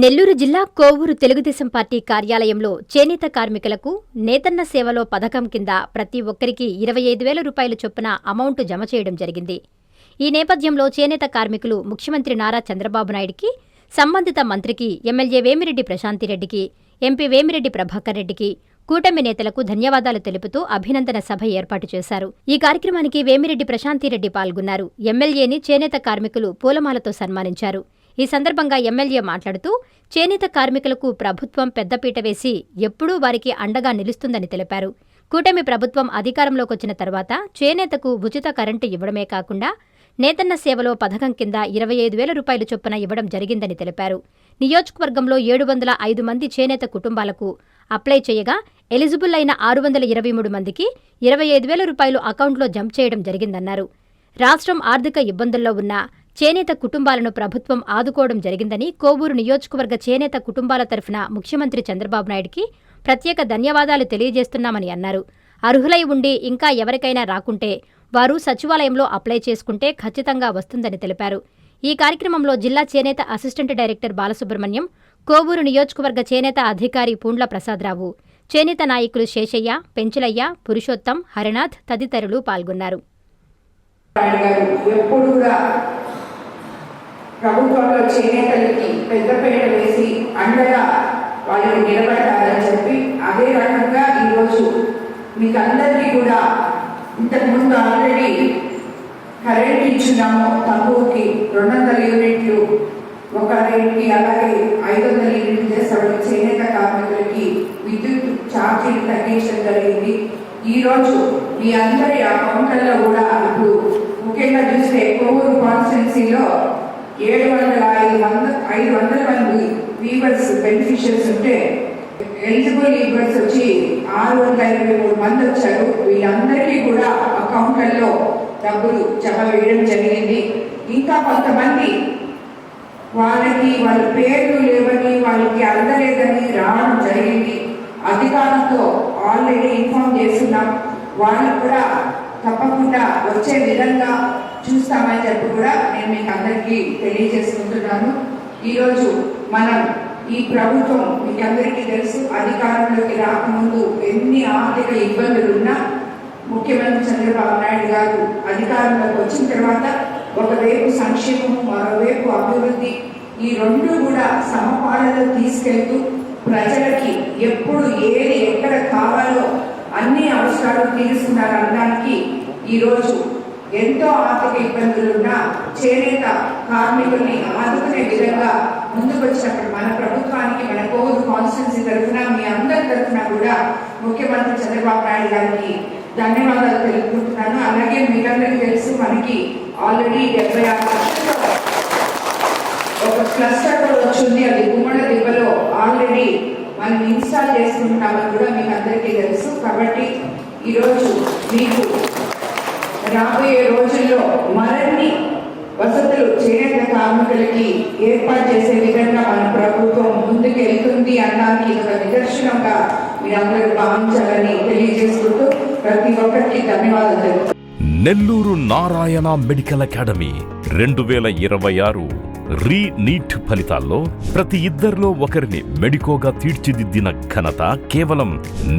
నెల్లూరు జిల్లా కోవూరు తెలుగుదేశం పార్టీ కార్యాలయంలో చేనేత కార్మికులకు నేతన్న సేవలో పథకం కింద ప్రతి ఒక్కరికి 25,000 రూపాయలు చొప్పున అమౌంట్ జమ చేయడం జరిగింది. ఈ నేపథ్యంలో చేనేత కార్మికులు ముఖ్యమంత్రి నారా చంద్రబాబు నాయుడికి, సంబంధిత మంత్రికి, ఎమ్మెల్యే వేమిరెడ్డి ప్రశాంతిరెడ్డికి, ఎంపీ వేమిరెడ్డి ప్రభాకర్ రెడ్డికి, కూటమి నేతలకు ధన్యవాదాలు తెలుపుతూ అభినందన సభ ఏర్పాటు చేశారు. ఈ కార్యక్రమానికి వేమిరెడ్డి ప్రశాంతిరెడ్డి పాల్గొన్నారు. ఎమ్మెల్యేని చేనేత కార్మికులు పూలమాలతో సన్మానించారు. ఈ సందర్భంగా ఎమ్మెల్యే మాట్లాడుతూ చేనేత కార్మికులకు ప్రభుత్వం పెద్దపీట వేసి ఎప్పుడూ వారికి అండగా నిలుస్తుందని తెలిపారు. కూటమి ప్రభుత్వం అధికారంలోకొచ్చిన తర్వాత చేనేతకు ఉచిత కరెంటు ఇవ్వడమే కాకుండా నేతన్న సేవలో పథకం కింద 25,000 రూపాయలు చొప్పున ఇవ్వడం జరిగిందని తెలిపారు. నియోజకవర్గంలో 705 మంది చేనేత కుటుంబాలకు అప్లై చేయగా ఎలిజిబుల్ అయిన 623 మందికి 25,000 రూపాయలు అకౌంట్లో జంప్ చేయడం జరిగిందన్నారు. రాష్ట్రం ఆర్థిక ఇబ్బందుల్లో ఉన్న చేనేత కుటుంబాలను ప్రభుత్వం ఆదుకోవడం జరిగిందని, కోవూరు నియోజకవర్గ చేనేత కుటుంబాల తరఫున ముఖ్యమంత్రి చంద్రబాబు నాయుడికి ప్రత్యేక ధన్యవాదాలు తెలియజేస్తున్నామని అన్నారు. అర్హులై ఉండి ఇంకా ఎవరికైనా రాకుంటే వారు సచివాలయంలో అప్లై చేసుకుంటే ఖచ్చితంగా వస్తుందని తెలిపారు. ఈ కార్యక్రమంలో జిల్లా చేనేత అసిస్టెంట్ డైరెక్టర్ బాలసుబ్రహ్మణ్యం, కోవూరు నియోజకవర్గ చేనేత అధికారి పూండ్ల ప్రసాదరావు, చేనేత నాయకులు శేషయ్య, పెంచులయ్య, పురుషోత్తం, హరినాథ్ తదితరులు పాల్గొన్నారు. ప్రభుత్వంలో చేనేతలకి పెద్దపీట వేసి అండగా వాళ్ళని నిలబడతారని చెప్పి, అదే రకంగా ఈరోజు మీకు అందరికీ కూడా ఇంతకుముందు ఆల్రెడీ కరెంట్ ఇచ్చున్నాము. తక్కువకి 200 యూనిట్లు ఒక రేట్కి, అలాగే 500 యూనిట్లు చేస్తాడు. చేనేత కార్మికులకి విద్యుత్ ఛార్జీలు తగ్గించడం జరిగింది. ఈరోజు మీ అందరి అకౌంట్లలో కూడా ఇప్పుడు ముఖ్యంగా చూస్తే కోవూరు కాన్స్టిట్యున్సీలో 500 మంది వీవర్స్ బెనిఫిషియర్స్ ఉంటే ఎలిజిబుల్ వీవర్స్ వచ్చి 623 మంది వచ్చారు. వీళ్ళందరికీ కూడా అకౌంట్లలో డబ్బులు జమ వేయడం జరిగింది. ఇంకా కొంతమంది వాళ్ళకి వాళ్ళ పేర్లు లేవని, వాళ్ళకి అందలేదని రావడం జరిగింది. అధికారులతో ఆల్రెడీ ఇన్ఫార్మ్ చేస్తున్నాం. వాళ్ళకు కూడా తప్పకుండా వచ్చే విధంగా చూస్తామని చెప్పి కూడా నేను మీకు అందరికీ తెలియజేసుకుంటున్నాను. ఈరోజు మనం ఈ ప్రభుత్వం మీకు అందరికీ తెలుసు, అధికారంలోకి రాకముందు ఎన్ని ఆర్థిక ఇబ్బందులున్నా ముఖ్యమంత్రి చంద్రబాబు నాయుడు గారు అధికారంలోకి వచ్చిన తర్వాత ఒకవైపు సంక్షేమం, మరోవైపు అభివృద్ధి, ఈ రెండు కూడా సమపాలలో తీసుకెళ్తూ ప్రజలకి ఎప్పుడు ఏది ఎక్కడ కావాలో అన్ని అవసరాలు తీరుస్తున్నారు అనడానికి ఈరోజు ఎంతో ఆర్థిక ఇబ్బందులున్న చేనేత కార్మికుల్ని ఆదుకునే విధంగా ముందుకు వచ్చినప్పుడు మన ప్రభుత్వానికి, మన కోవూరు కాన్స్టిట్యున్సీ తరఫున, మీ అందరి తరఫున కూడా ముఖ్యమంత్రి చంద్రబాబు నాయుడు గారికి ధన్యవాదాలు తెలుపుకుంటున్నాను. అలాగే మీరందరికీ తెలుసు, మనకి ఆల్రెడీ 76 లక్షలు ఒక క్లస్టర్ కూడా వచ్చింది. అది గుమ్మడ దిబ్బలో ఆల్రెడీ మనం ఇన్స్టాల్ చేసుకుంటున్నామని కూడా మీకు అందరికీ తెలుసు. కాబట్టి ఈరోజు మీకు రాబోయే రోజుల్లో మరిన్ని వసతులు చేనేత కార్మికులకి ఏర్పాటు చేసే విధంగా మన ప్రభుత్వం ముందుకు వెళ్తుంది అనడానికి ఒక నిదర్శనంగా మీరందరూ భావించాలని తెలియజేసుకుంటూ ప్రతి ఒక్కరికి ధన్యవాదాలు తెలుపుతున్నాను. నెల్లూరు నారాయణ మెడికల్ అకాడమీ 2026 రీ-నీట్ ఫలితాల్లో ప్రతి ఇద్దరిలో ఒకరిని మెడికోగా తీర్చిదిద్దిన ఘనత కేవలం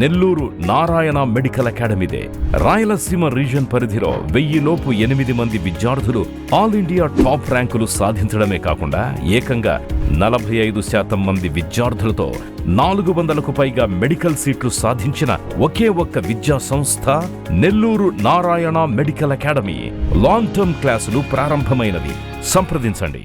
నెల్లూరు నారాయణ మెడికల్ అకాడమీదే. రాయలసీమ రీజన్ పరిధిలో 1000 లోపు 8 మంది విద్యార్థులు ఆల్ ఇండియా టాప్ ర్యాంకులు సాధించడమే కాకుండా ఏకంగా 45% మంది విద్యార్థులతో 400కు పైగా మెడికల్ సీట్లు సాధించిన ఒకే ఒక్క విద్యా సంస్థ Nellore Narayana medical academy. Long term క్లాసులు ప్రారంభమైనవి. సంప్రదించండి.